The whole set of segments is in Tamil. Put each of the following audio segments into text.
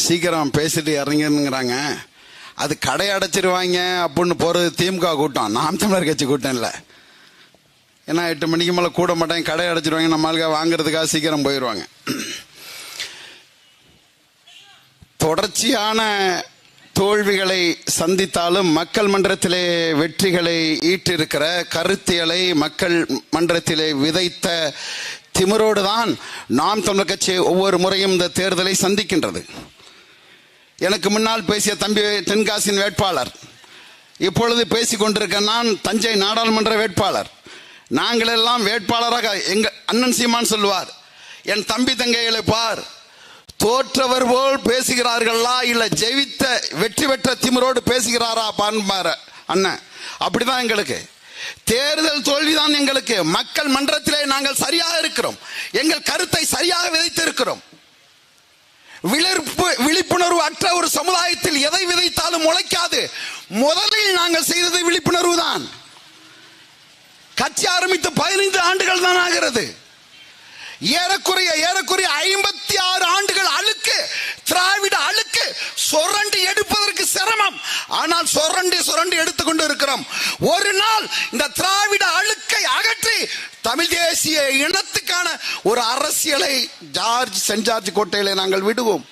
சீக்கிரம் பேசிட்டு இறங்குங்கிறாங்க. அது கடை அடைச்சிருவாங்க அப்படின்னு போகிறது திமுக கூட்டம், நாம் தமிழர் கட்சி கூட்டம் இல்லை. ஏன்னா 8 மணிக்கு மேலே கூட மாட்டாங்க, கடை அடைச்சிருவாங்க, நம்மளுக்கு வாங்குறதுக்காக சீக்கிரம் போயிடுவாங்க. தொடர்ச்சியான தோல்விகளை சந்தித்தாலும் மக்கள் மன்றத்திலே வெற்றிகளை ஈட்டிருக்கிற கருத்தியலை மக்கள் மன்றத்திலே விதைத்த திமிரோடு தான் நாம் தமிழர் கட்சி ஒவ்வொரு முறையும் இந்த தேர்தலை சந்திக்கின்றது. எனக்கு முன்னால் பேசிய தம்பி தென்காசியின் வேட்பாளர், இப்பொழுது பேசிக் கொண்டிருக்க நான் தஞ்சை நாடாளுமன்ற வேட்பாளர். நாங்கள் எல்லாம் வேட்பாளராக எங்க அண்ணன் சீமான் சொல்லுவார், என் தம்பி தங்கைகளை பார், தோற்றவர் போல் பேசுகிறார்களா இல்ல ஜெயித்த வெற்றி பெற்ற திமிரோடு பேசுகிறாரா பாரு அண்ணன். அப்படிதான் எங்களுக்கு தேர்தல் தோல்விதான் எங்களுக்கு. மக்கள் மன்றத்திலே நாங்கள் சரியாக இருக்கிறோம், எங்கள் கருத்தை சரியாக விதைத்து இருக்கிறோம். விழிப்புணர்வு அற்ற ஒரு சமுதாயத்தில் எதை விதைத்தாலும் முளைக்காது. முதலில் நாங்கள் செய்தது விழிப்புணர்வு தான். கட்சி ஆரம்பித்து 15 ஆண்டுகள் தான் ஆகிறது. ஏறக்குறைய 56 ஆண்டுகள் அழுக்கு, திராவிட அழுக்கு சொரண்டி எடுப்பதற்கு சிரமம். ஆனால் சொரண்டி எடுத்துக்கொண்டு இருக்கிறோம். ஒரு நாள் இந்த திராவிட அழுக்கை அகற்றி தமிழ் தேசிய இனத்துக்கான ஒரு அரசியலை சென்ட் ஜார்ஜ் கோட்டையில நாங்கள் விடுவோம்.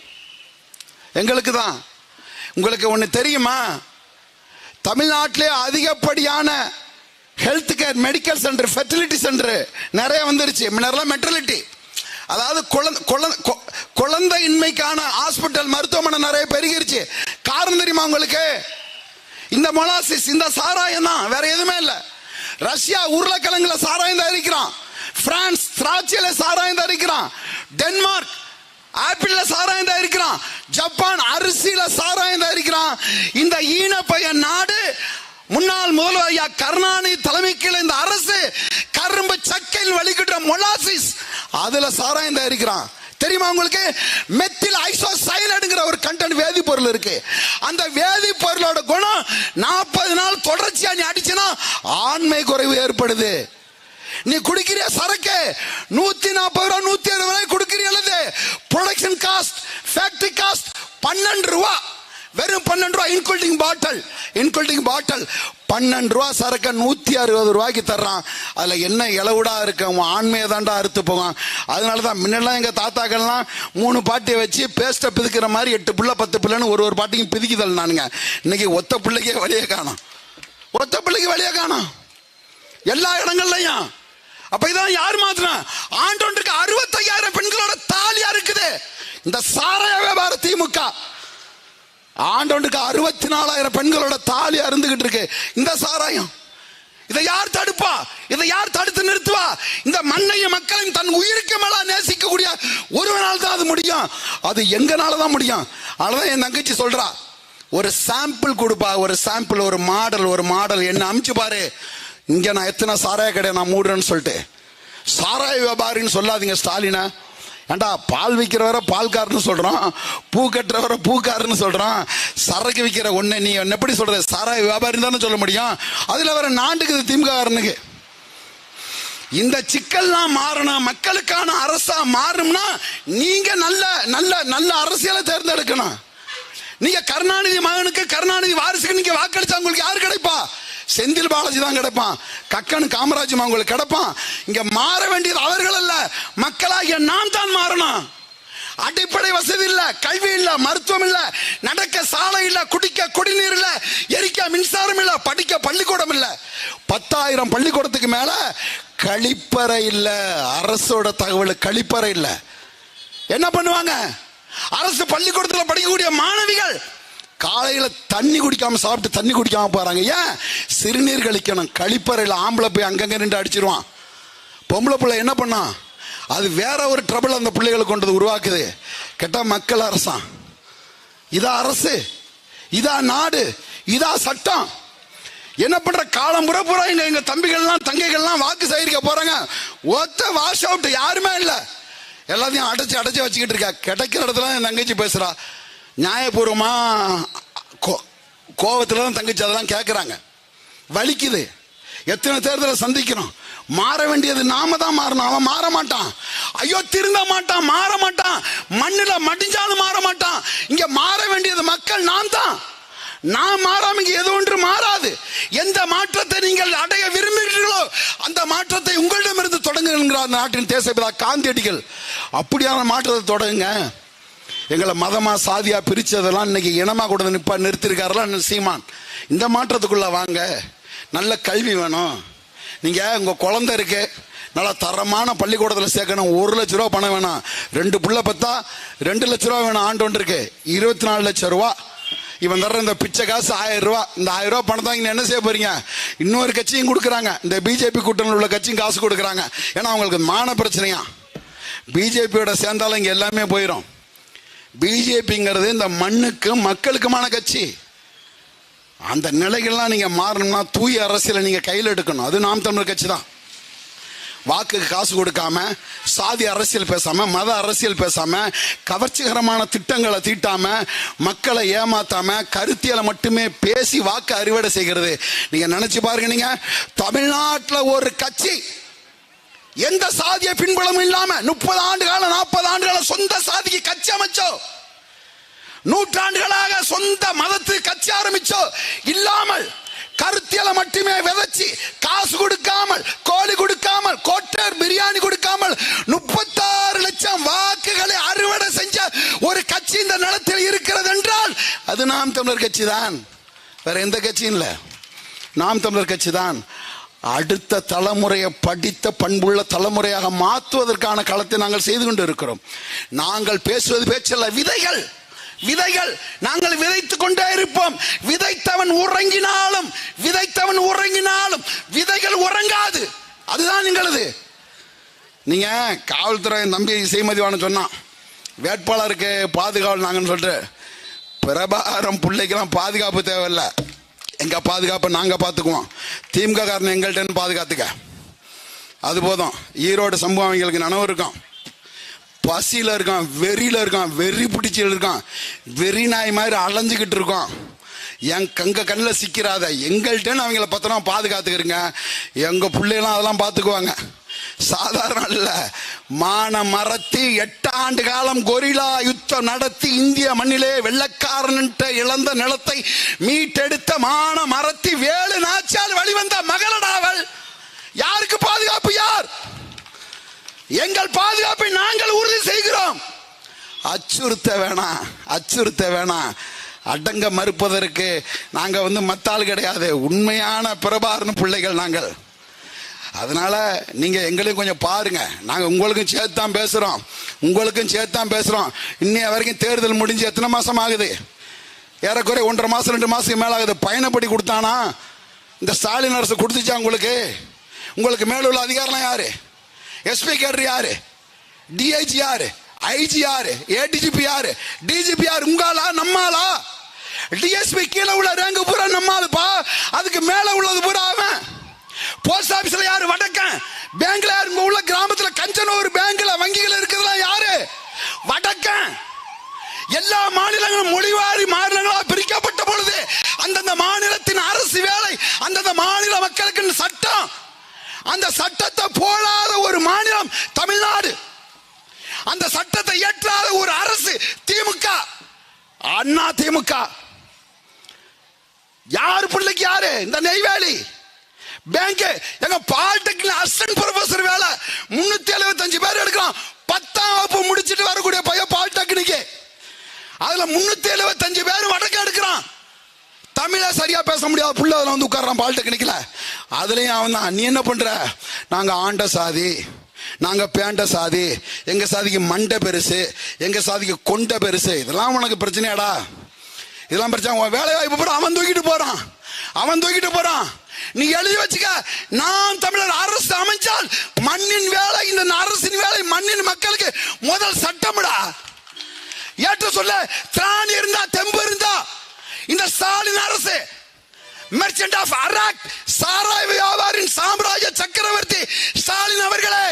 எங்களுக்கு தான். உங்களுக்கு ஒண்ணு தெரியுமா, தமிழ்நாட்டிலே அதிகப்படியான health care, medical centre, fertility centre நிறைய வந்துருச்சு. முன்னெல்லாம் மெட்டர்னிட்டி, அதாவது குழந்தையின்மைக்கான ஹாஸ்பிட்டல், மருத்துவமனை நிறைய பெருகிருச்சு. காரணம் தெரியுமா உங்களுக்கு? இந்த மொலாசிஸ், இந்த சாராயம் தான், வேற எதுவுமே இல்லை. ரஷ்யா உருளைக்கிழங்குல சாராயம் தயாரிக்கிறான், பிரான்ஸ் திராட்சையில சாராயம் தயாரிக்கிறான், டென்மார்க் ஆப்பிள்ல சாராயம் தயாரிக்கிறான், ஜப்பான் அரிசியில சாராயம் தயாரிக்கிறான். இந்த ஈனப்பைய நாடு முன்னாள் முதல்வர் ஐயா கருணாநிதி தலைமையில் இந்த அரசு கரும்பு சக்கையில் வலிக்கிட்ட மொலாசிஸ் அதுல சாராயம் தயாரிக்கிறான். தெரியுமா உங்களுக்கு? மெத்தில் ஐசோசைலேட்டுங்கிற ஒரு கண்டென்ட் வேதிப்பொருள் இருக்கு. அந்த வேதிப்பொருளோட குணம் 40 நாள் தொடர்ச்சியா நீ அடிச்சினா ஆண்மை குறைவு ஏற்படுது. நீ குடிக்கிற சரக்கு 140 ரூபாய் 170 ரூபாய் குடிக்கிறீங்களே, ப்ரொடக்ஷன் காஸ்ட், ஃபேக்டரி காஸ்ட் 12 ரூபாய், வெறும் 12 ரூபாய். இன்குல்டிங் பாட்டில் 12 ரூபாய் சரக்க 160 ரூபாய்க்கு தர்றான். அதுல என்ன இளவுடா இருக்கு? அவன் ஆண்மையை தாண்டா அறுத்து போவான். அதனாலதான் முன்னெல்லாம் எங்க தாத்தாக்கள்லாம் 3 பாட்டியை வச்சு பேஸ்ட பிதுக்கிற மாதிரி 8 பிள்ளை 10 பிள்ளைன்னு ஒரு பாட்டியும் பிதுக்கிதல் நானுங்க. இன்னைக்கு ஒத்த பிள்ளைக்கே வழியே காணோம், எல்லா இடங்கள்லயும். அப்ப இதான் யார் மாத்திரம் ஆண்டொன்றுக்கு 65,000 பெண்களோட தாலியா இருக்குது இந்த சாராய வியாபார திமுக. ஆண்டொன்றுக்கு 64,000 பெண்களோட தாலி அருந்துகிட்டு இருக்கு இந்த சாராயம். இதை யார் தடுப்பா? இதை யார் தடுத்து நிறுத்துவா? இந்த மண்ணையும் மக்களையும் தன் உயிருக்கு மேல நேசிக்கக்கூடிய ஒருவனால் தான் அது முடியும். அது எங்கனாலதான் முடியும். அதனால என் தங்கச்சி சொல்றா, ஒரு சாம்பிள் கொடுப்பா, ஒரு சாம்பிள், ஒரு மாடல் என்ன அமிச்சு பாரு. இங்க நான் எத்தனை சாராய கடை நான் மூடுறேன்னு சொல்லிட்டு. சாராய வியாபாரின்னு சொல்லாதீங்க ஸ்டாலினா. ஏண்டா, பால் விற்கிறவரை பால்காரன்னு சொல்றான், பூ கட்டுறவரை பூக்காரன்னு சொல்றான், சரக்கு விற்கிற ஒண்ணு நீ எப்படி சொல்ற? சாராய வியாபாரி தானே சொல்ல முடியும். அதுல வர நாண்டுக்கு திமுக. இந்த சிக்கல்லாம் மாறணும், மக்களுக்கான அரசா மாறும்னா நீங்க நல்ல நல்ல நல்ல அரசியலை தேர்ந்தெடுக்கணும். நீங்க கருணாநிதி மகனுக்கு, கருணாநிதி வாரிசுக்கு நீங்க வாக்களிச்சா உங்களுக்கு யாரு கிடைப்பா? செந்தில் பாலாஜி தான் கிடைப்பான், கக்கனு காமராஜ் உங்களுக்கு கிடைப்பான். இங்க மாற வேண்டியது அவர்கள் அல்ல, மக்களாகிய நாம் தான் மாறணும். அடிப்படை வசதி இல்ல, கல்வி இல்ல, மருத்துவம் இல்ல, நடக்க சாலை இல்ல, குடிக்க குடிநீர் இல்ல, எரிக்க மின்சாரம் இல்ல, படிக்க பள்ளிக்கூடம் இல்ல. 10,000 பள்ளிக்கூடத்துக்கு மேல கழிப்பறை இல்ல. அரசோட தகவல் கழிப்பறை இல்ல. என்ன பண்ணுவாங்க? அரசு பள்ளிக்கூடத்தில் படிக்கக்கூடிய மாணவிகள் காலையில தண்ணி குடிக்காம சாப்பிட்டு தண்ணி குடிக்காம போறாங்க. ஏன்? சிறுநீர் கழிக்கணும். கழிப்பறையில் ஆம்பளை போய் அங்கங்க நின்று அடிச்சிருவான். பொம்பளை பிள்ளை என்ன பண்ணா? அது வேற ஒரு ட்ரபிள் அந்த பிள்ளைகளை கொண்டது உருவாக்குது. கேட்டா மக்கள் அரசா? இதா அரசு? இதா நாடு? இதா சட்டம்? என்ன பண்ற? காலம் புற எங்க தம்பிகள்லாம் தங்கைகள்லாம் வாக்கு சேகரிக்க போறாங்க. ஒத்த வாஷ் அவுட் யாருமே இல்ல. எல்லாத்தையும் அடைச்சு வச்சுக்கிட்டு இருக்கா. கிடைக்கிற இடத்துல என் தங்கச்சி பேசுறா நியாயபூர்வமா, கோவத்துல தான் தங்கச்சி அதெல்லாம் கேட்கறாங்க. வலிக்குது. எத்தனை தேர்தலை சந்திக்கிறோம். மாற வேண்டியது நாம தான் மாறணும். அவன் மாற மாட்டான். ஐயோ திருந்த மாட்டான், மாற மாட்டான். மண்ணில் மடிஞ்சாலும் மாற மாட்டான். இங்க மாற வேண்டியது மக்கள், நாம் தான். நான் மாறாம இங்க எது ஒன்று மாறாது. எந்த மாற்றத்தை நீங்கள் அடைய விரும்புகிறீர்களோ அந்த மாற்றத்தை உங்களிடமிருந்து தொடங்குகிறார் நாட்டின் தேசப்பிதா காந்தியடிகள். அப்படியான மாற்றத்தை தொடங்குங்க. எங்களை மதமா சாதியா பிரிச்சதெல்லாம் இன்னைக்கு இனமா கூட நிறுத்திருக்காருலாம் சீமான். இந்த மாற்றத்துக்குள்ள வாங்க. நல்ல கல்வி வேணும். நீங்க உங்க குழந்தை இருக்கு, நல்லா தரமான பள்ளிக்கூடத்தில் சேர்க்கணும். 1 லட்ச ரூபா பணம் வேணாம். 2 புள்ள பத்தா 2 லட்ச ரூபா வேணும். ஆண்டு இருக்கு 24 லட்சம் ரூபா. இவன் தர்ற இந்த பிச்சை காசு 1000 ரூபா. இந்த 1000 ரூபா பணம் தான் என்ன செய்ய போறீங்க? இன்னொரு கட்சியும் கொடுக்குறாங்க. இந்த பிஜேபி கூட்டணியில் உள்ள கட்சியும் காசு கொடுக்குறாங்க. ஏன்னா அவங்களுக்கு மான பிரச்சனையா. பிஜேபியோட சேர்ந்தாலும் இங்க எல்லாமே போயிடும். பிஜேபிங்கிறது இந்த மண்ணுக்கு மக்களுக்குமான கட்சி. அந்த நிலைகள்லாம் நீங்க மாறணும்னா தூய அரசியலை நீங்க கையில் எடுக்கணும். அது நாம் தமிழர் கட்சி தான். வாக்குக்கு காசு கொடுக்காம, சாதி அரசியல் பேசாம, மத அரசியல் பேசாம, கவர்ச்சிகரமான திட்டங்களை தீட்டாம, மக்களை ஏமாத்தாம, கருத்தியலை மட்டுமே பேசி வாக்கு அறுவடை செய்கிறது. நீங்க நினைச்சு பாருங்க. நீங்க தமிழ்நாட்டில் ஒரு கட்சி எந்த சாதிய பின்புலமும் இல்லாம 30 ஆண்டு காலம் 40 ஆண்டு காலம் சொந்த சாதிக்கு கட்சி அமைச்சோ, நூற்றாண்டுகளாக சொந்த மதத்துக்கு கட்சி ஆரம்பிச்சோ இல்லாமல், கருத்தியலை மட்டுமே விதைச்சு காசு கொடுக்காமல், கோழி கொடுக்காமல், கோட்டர் பிரியாணி கொடுக்காமல் 36 லட்சம் வாக்குகளை அறுவடை செஞ்ச ஒரு கட்சி இந்த நிலத்தில் இருக்கிறது என்றால் அது நாம் தமிழர் கட்சி தான். வேற எந்த கட்சியும் இல்ல, நாம் தமிழர் கட்சி தான். அடுத்த தலைமுறையை படித்த பண்புள்ள தலைமுறையாக மாற்றுவதற்கான களத்தை நாங்கள் செய்து கொண்டு இருக்கிறோம். நாங்கள் பேசுவது பேச்சல்ல, விதைகள். விதைகள் நாங்கள் விதைத்துக் கொண்டே இருப்போம். விதைத்தவன் உறங்கினாலும் விதைகள் உறங்காது. அதுதான் எங்களது. நீங்க காவல்துறை தம்பி செய்மதிவான சொன்னான், வேட்பாளருக்கு பாதுகாவல் நாங்கன்னு சொல்லிட்டு. பிரபாகரம் பிள்ளைக்கெல்லாம் பாதுகாப்பு தேவையில்லை. எங்க பாதுகாப்பை நாங்க பார்த்துக்குவோம். திமுக காரன் எங்கள்கிட்ட பாதுகாத்துக்க, அது போதும். ஈரோடு சம்பவம் அவங்களுக்கு நனவு இருக்கும். பசியில் இருக்கான், வெறியில இருக்கான், வெறி பிடிச்சில் இருக்கான், வெறி நாய் மாதிரி அலைஞ்சுக்கிட்டு இருக்கோம். என் கண்ணில் சிக்கிறாத, எங்கள்கிட்ட அவங்கள பத்திரமா பாதுகாத்துக்கிறீங்க. எங்க பிள்ளைலாம் அதெல்லாம் பார்த்துக்குவாங்க. சாதாரண இல்ல. மான மரத்தி 8 ஆண்டு காலம் கொரில்லா யுத்தம் நடத்தி இந்திய மண்ணிலே வெள்ளக்காரன் இழந்த நிலத்தை மீட்டெடுத்த மான மரத்தி வேலு நாச்சால் வழிவந்த மகளடாவல். யாருக்கு பாதுகாப்பு? யார்? எங்கள் பாதுகாப்பை நாங்கள் உறுதி செய்கிறோம். அச்சுறுத்த வேணாம். அடங்க மறுப்பதற்கு நாங்க மத்தாள் கிடையாது. உண்மையான பிரபாகரன் பிள்ளைகள் நாங்கள். அதனால நீங்க எங்களையும் கொஞ்சம் பாருங்க. நாங்க உங்களுக்கும் சேர்த்தான் பேசுறோம். இன்னைய வரைக்கும் தேர்தல் முடிஞ்சு எத்தனை மாசம் ஆகுது? ஏறக்குறைய 1.5 மாசம் 2 மாசத்துக்கு மேல ஆகுது. பயணப்படி கொடுத்தானா? இந்த ஸ்டாலின் அரசு கொடுத்துச்சா உங்களுக்கு மேல உள்ள அதிகாரம் யாரு? எஸ்பி கேடர் யாரு? டிஐஜி யாரு? ஐஜி யாரு? ஏடிஜிபி யாரு? டிஜிபி யாரு? உங்காலா நம்மாலா? டிஎஸ்பி கீழே உள்ள ரேங்கு பூரா நம்மாலுப்பா. அதுக்கு மேல உள்ளது பூரா அவன். போஸ்ட் ஆபீஸ்ல யாரு? வடக்கன். பேங்க்ல யாரு? இங்க உள்ள கிராமத்துல கஞ்சனூர் பேங்க்ல வங்கிகள் இருக்கிறதுலாம் யாரு? வடக்கன். எல்லா மாநிலங்களும் மொழிவாரி மாநிலங்களாக பிரிக்கப்பட்ட பொழுது அந்தந்த மாநிலத்தின் அரசு வேலை, அந்தந்த மாநில மக்களுக்கு சட்டம், அந்த சட்டத்தை போடாத ஒரு மாநிலம் தமிழ்நாடு. அந்த சட்டத்தை ஏற்றாத ஒரு அரசு திமுக, அண்ணா திமுக. யாரு பிள்ளைக்கு யாரு? இந்த நெய்வேலி பேங்க். எங்க பாலிடெக்னிக் அசிஸ்டன்ட் ப்ரொஃபசர் வேலை 375 பேர் எடுக்கிறோம். 10ஆம் வகுப்பு முடிச்சிட்டு வரக்கூடிய பையன் பாலிடெக்னிக். அதுல 375 பேர் வடக்க எடுக்கிறான். தமிழ சரியா பேச முடியாத புள்ள அதுல உட்கார்றான் பாலிடெக்னிக்ல. அதுலயும் அவன் தான், நீ என்ன பண்ற? நாங்க ஆண்ட சாதி, நாங்க பேண்ட சாதி, எங்க சாதிக்கு மண்டை பெருசு, எங்க சாதிக்கு கொண்ட பெருசு. இதெல்லாம் உனக்கு பிரச்சனையாடா? இதெல்லாம் பிரச்சனை. வேலை வாய்ப்பு போற அவன் தூக்கிட்டு போறான். நீ எழுதி வச்சுக்க. நாம் தமிழர் அரசு அமைச்சால் மண்ணின் வேலை, இந்த அரசின் வேலை மண்ணின் மக்களுக்கு முதல் சட்டம்டா. ஏற்ற சொல்ல திராணி இருந்தா, தெம்பு இருந்தா, இந்த ஸ்டாலின் அரசு மெர்ச்சன்ட் ஆஃப் அராக், சாராய வியாபாரின் சாம்ராஜ்ய சக்கரவர்த்தி ஸ்டாலின் அவர்களே,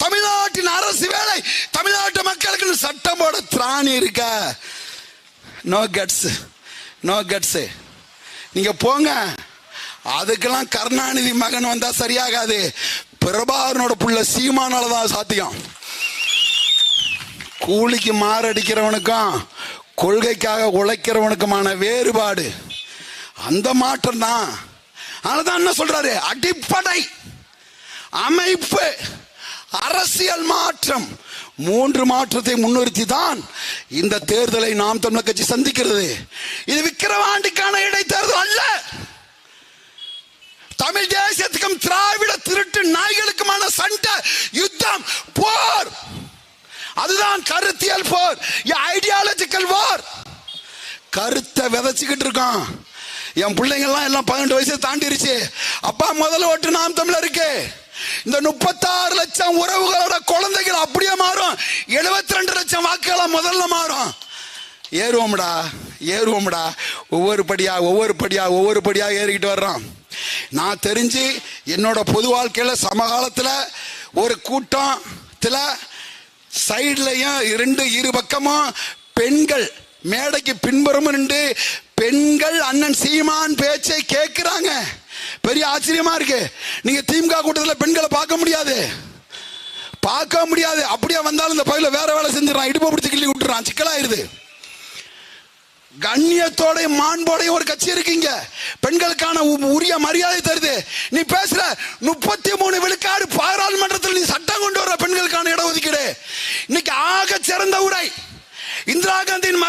தமிழ்நாட்டின் அரசு வேலை தமிழ்நாட்டு மக்களுக்கு சட்டம் போட திராணி இருக்க. No guts. நீங்க போங்க. அதுக்கெல்லாம் கருணாநிதி மகன் வந்தா சரியாகாது. பிரபாகரனோட புள்ள சீமானாலதான் சாத்தியம். கூலிக்கு மாரடிக்கிறவனுக்கும் கொள்கைக்காக உழைக்கிறவனுக்குமான வேறுபாடு அந்த மாற்றம் தான். அதனாலதான் என்ன சொல்றாரு, அடிப்படை அமைப்பு அரசியல் மாற்றம், 3 மாற்றத்தை முன்னிறுத்தி தான் இந்த தேர்தலை நாம் தமிழர் கட்சி சந்திக்கிறது. இது விக்கிரவாண்டிக்கான இடைத்தேர்தல் அல்ல. தமிழ் தேசியத்துக்கும் திராவிட திருட்டு நாய்களுக்குமான சண்டை, யுத்தம், போர். அதுதான் கருத்தியல் போர், ஐடியாலஜிக்கல் போர். கருத்தை விதைச்சுக்கிட்டு இருக்கோம். என் பிள்ளைங்கள்லாம் எல்லாம் 12 வயசை தாண்டிருச்சு. அப்பா முதல்ல ஓட்டு நாம் தமிழருக்கு. இந்த 36 லட்சம் உறவுகளோட குழந்தைகள் அப்படியே மாறும். 72 லட்சம் வாக்குகளா முதல்ல மாறும். ஏறுவோம்டா ஏறுவோம்டா, ஒவ்வொரு படியா ஏறிக்கிட்டு வர்றோம். நான் தெரிஞ்சு என்னோட பொது வாழ்க்கையில சமகாலத்துல ஒரு கூட்டத்துல சைட்லயும் இரு பக்கமும் பெண்கள் மேடைக்கு பின்புறமும் நின்று பெண்கள் அண்ணன் சீமான் பேச்சை கேட்கிறாங்க. பெரிய ஆச்சரியமா இருக்கு. நீங்க திமுக கூட்டத்தில் பெண்களை பார்க்க முடியாது. அப்படியே வந்தாலும் இந்த பயில வேற வேலை செஞ்சிடறான், இடுப்பு பிடிச்சி கிள்ளி விட்டுறான், சிக்கலாயிருது. கண்ணியத்தோட மாண்போடைய ஒரு கட்சி இருக்கீங்க, பெண்களுக்கான உரிய மரியாதை தருது. நீ பேசுற 33 விழுக்காடு பாராளுமன்றத்தில் நீ சட்டம் கொண்டு வர பெண்களுக்கான இடஒதுக்கீடு. இன்னைக்கு ஆக சிறந்த உரை இந்திரா காந்தியின்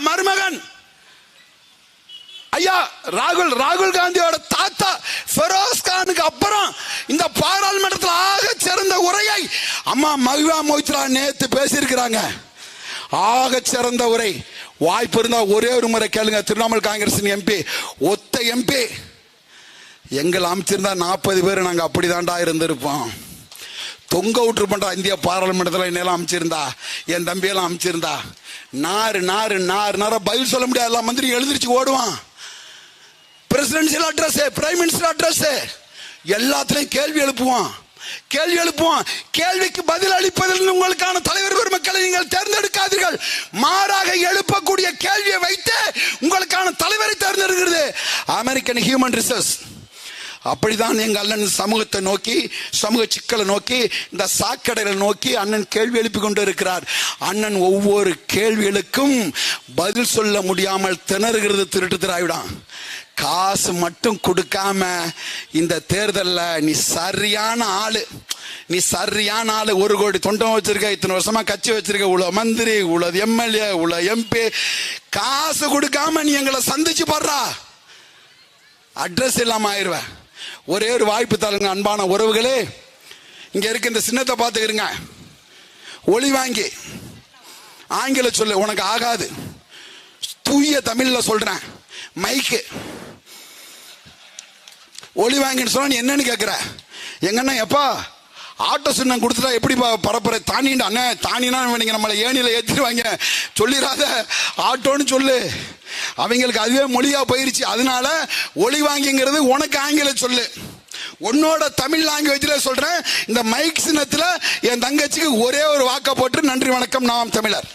மருமகன் ஐயா ராகுல் காந்தியோட தாத்தா ஃபெரோஸ் கானுக்கு அப்புறம் இந்த பாராளுமன்றத்தில் ஆக சிறந்த உரையை அம்மா மகிவா மொய்த்ரா நேத்து பேசியிருக்கிறாங்க. ஆக சிறந்த உரை. வாய்ப்பு இருந்தா ஒரே ஒரு முறை கேளுங்க. திரிணாமுல் காங்கிரஸ் எம்பி, ஒத்த எம்பி. எங்களை அமைச்சிருந்தா 40 பேர் நாங்க அப்படிதான்டா இருந்திருப்போம். தொங்க விட்டுருப்பா இந்திய பாராளுமன்றத்தில் என்னெல்லாம் அமைச்சிருந்தா, என் தம்பியெல்லாம் அமைச்சிருந்தா. நாறு பதில் சொல்ல முடியாது. எல்லா மந்திரி எழுந்திரிச்சு ஓடுவான். Presidential address, prime minister address, எல்லாத்திலையும் கேள்வி எழுப்புவான். கேள்விக்கு பதில் அளிப்பதில் உங்களுக்கான தலைவர் பெருமக்களை நீங்கள் தேர்ந்தெடுக்காதீர்கள். மாறாக எழுப்பக்கூடிய கேள்வியை வைத்து உங்களுக்கான தலைவரை தேர்ந்தெடுக்கிறது அமெரிக்கன் ஹியூமன் ரிசோர்ஸ். அப்படிதான் எங்க அண்ணன் சமூகத்தை நோக்கி, சமூக சிக்கலை நோக்கி, இந்த சாக்கடைகளை நோக்கி அண்ணன் கேள்வி எழுப்பி கொண்டு இருக்கிறார். அண்ணன் ஒவ்வொரு கேள்விகளுக்கும் பதில் சொல்ல முடியாமல் திணறுகிறது திருட்டு திராவிடம். காசு மட்டும் கொடுக்காம இந்த தேர்தலில் நீ சரியான ஆளு. 1 கோடி தொண்டம் வச்சிருக்க, இத்தனை வருஷமா கட்சி வச்சிருக்க, உள்ள மந்திரி, உள்ள எம்எல்ஏ, உள்ள எம்பி, காசு கொடுக்காம நீ எங்களை சந்திச்சு பாடுறா, அட்ரஸ் இல்லாம ஆயிருவேன். ஒரே ஒரு வாய்ப்பு தாளுங்க அன்பான உறவுகளே. இங்க இருக்க இந்த சின்னத்தை பார்த்துக்கிறீங்க. ஒளி வாங்கி ஆங்கில சொல்லு, உனக்கு ஆகாது. தூய தமிழ்ல சொல்றேன். மைக்கு ஒளி வாங்கின்னு சொன்னா நீ என்னன்னு கேட்குற. எங்கன்னா எப்பா ஆட்டோ சின்னம் கொடுத்துட்டா எப்படி பரப்புற, தானிண்டா அண்ணே, தானினா நீங்க நம்மளை ஏணியில் ஏற்றிடுவாங்க, சொல்லிடாத ஆட்டோன்னு சொல்லு. அவங்களுக்கு அதுவே மொழியா போயிருச்சு. அதனால ஒளி வாங்கிங்கிறது உனக்கு ஆங்கில சொல்லு. உன்னோட தமிழ் லாங்குவேஜ்ல சொல்றேன். இந்த மைக் சின்னத்துல என் தங்கச்சிக்கு ஒரே ஒரு வாக்க போட்டு நன்றி வணக்கம் நாம் தமிழர்.